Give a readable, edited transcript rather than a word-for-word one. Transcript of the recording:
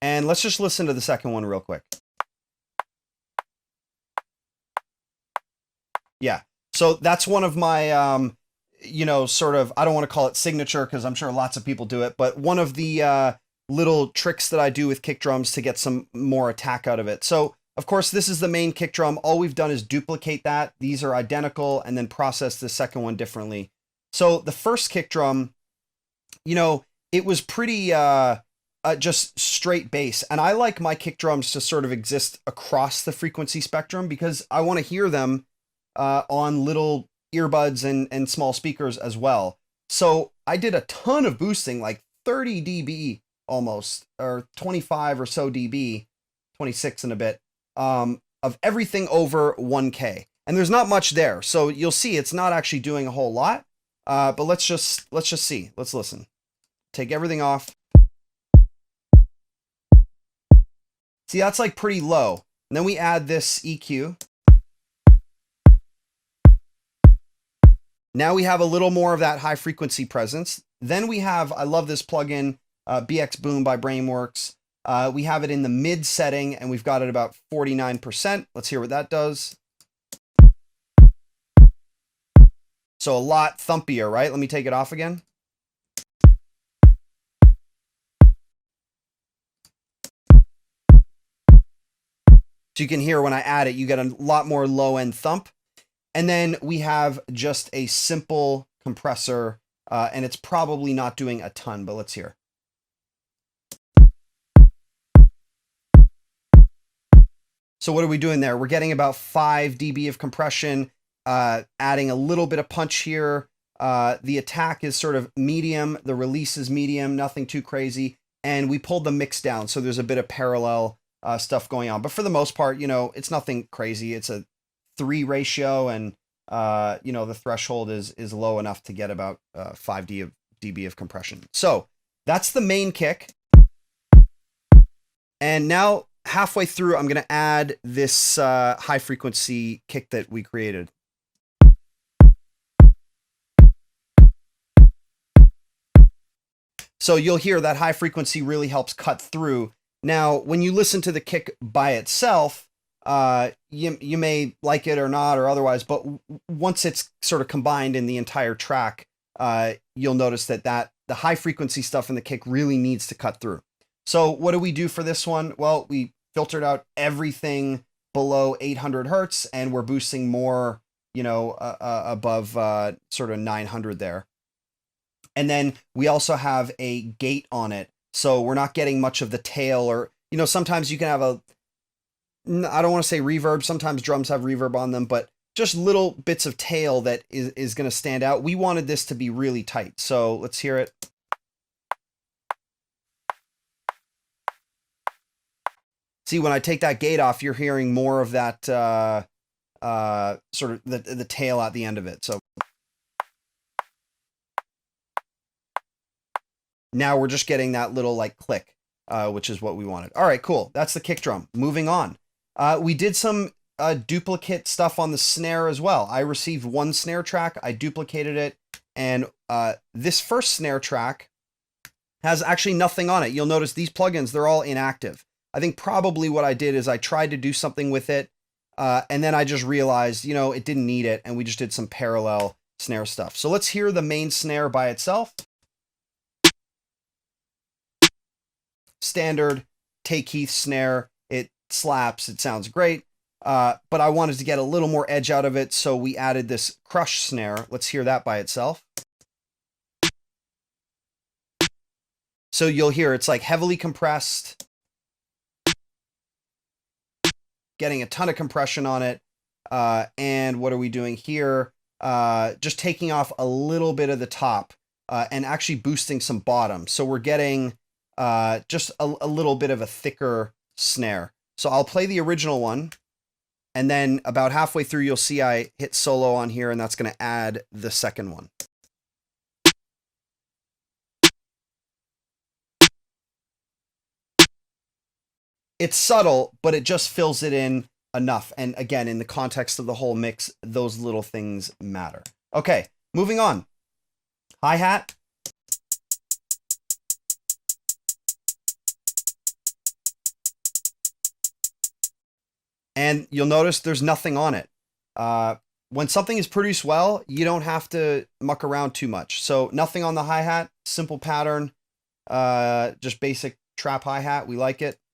And let's just listen to the second one real quick. Yeah. So that's one of my, you know, sort of, I don't want to call it signature because I'm sure lots of people do it, but one of the little tricks that I do with kick drums to get some more attack out of it. So, of course, this is the main kick drum. All we've done is duplicate that. These are identical and then process the second one differently. So the first kick drum, you know, it was pretty just straight bass. And I like my kick drums to sort of exist across the frequency spectrum because I want to hear them on little earbuds and small speakers as well. So I did a ton of boosting, like 30 dB almost, or 25 or so dB, 26 and a bit, of everything over 1K. And there's not much there. So you'll see it's not actually doing a whole lot. But let's just see. Let's listen. Take everything off. See, that's like pretty low. And then we add this EQ. Now we have a little more of that high frequency presence. Then we have, I love this plugin, BX Boom by Brainworx. We have it in the mid setting and we've got it about 49%. Let's hear what that does. So a lot thumpier, right? Let me take it off again. So you can hear when I add it, you get a lot more low end thump. And then we have just a simple compressor, and it's probably not doing a ton, but let's hear. So what are we doing there? We're getting about 5 dB of compression, adding a little bit of punch here. The attack is sort of medium. The release is medium, nothing too crazy. And we pulled the mix down, so there's a bit of parallel stuff going on. But for the most part, you know, it's nothing crazy. It's a 3 ratio, and you know, the threshold is low enough to get about 5 dB of compression. So that's the main kick. And now halfway through, I'm going to add this high frequency kick that we created. So you'll hear that high frequency really helps cut through. Now, when you listen to the kick by itself, you may like it or not or otherwise, but once it's sort of combined in the entire track, you'll notice that the high frequency stuff in the kick really needs to cut through. So what do we do for this one? Well, we filtered out everything below 800 Hertz and we're boosting more, you know, above sort of 900 there. And then we also have a gate on it. So we're not getting much of the tail, or, you know, sometimes you can have I don't want to say reverb. Sometimes drums have reverb on them, but just little bits of tail that is going to stand out. We wanted this to be really tight. So let's hear it. See, when I take that gate off, you're hearing more of that sort of the tail at the end of it. So now we're just getting that little like click, which is what we wanted. All right, cool. That's the kick drum. Moving on. We did some duplicate stuff on the snare as well. I received one snare track. I duplicated it. And this first snare track has actually nothing on it. You'll notice these plugins, they're all inactive. I think probably what I did is I tried to do something with it. And then I just realized, you know, it didn't need it. And we just did some parallel snare stuff. So let's hear the main snare by itself. Standard take Heath snare. It slaps. It sounds great. But I wanted to get a little more edge out of it. So we added this crush snare. Let's hear that by itself. So you'll hear it's like heavily compressed, getting a ton of compression on it. And what are we doing here? Just taking off a little bit of the top and actually boosting some bottom. So we're getting just a little bit of a thicker snare. So I'll play the original one. And then about halfway through, you'll see I hit solo on here, and that's going to add the second one. It's subtle, but it just fills it in enough. And again, in the context of the whole mix, those little things matter. Okay, moving on. Hi-hat. Hi, and you'll notice there's nothing on it. When something is produced well, you don't have to muck around too much. So nothing on the hi-hat, simple pattern, just basic trap hi-hat. We like it.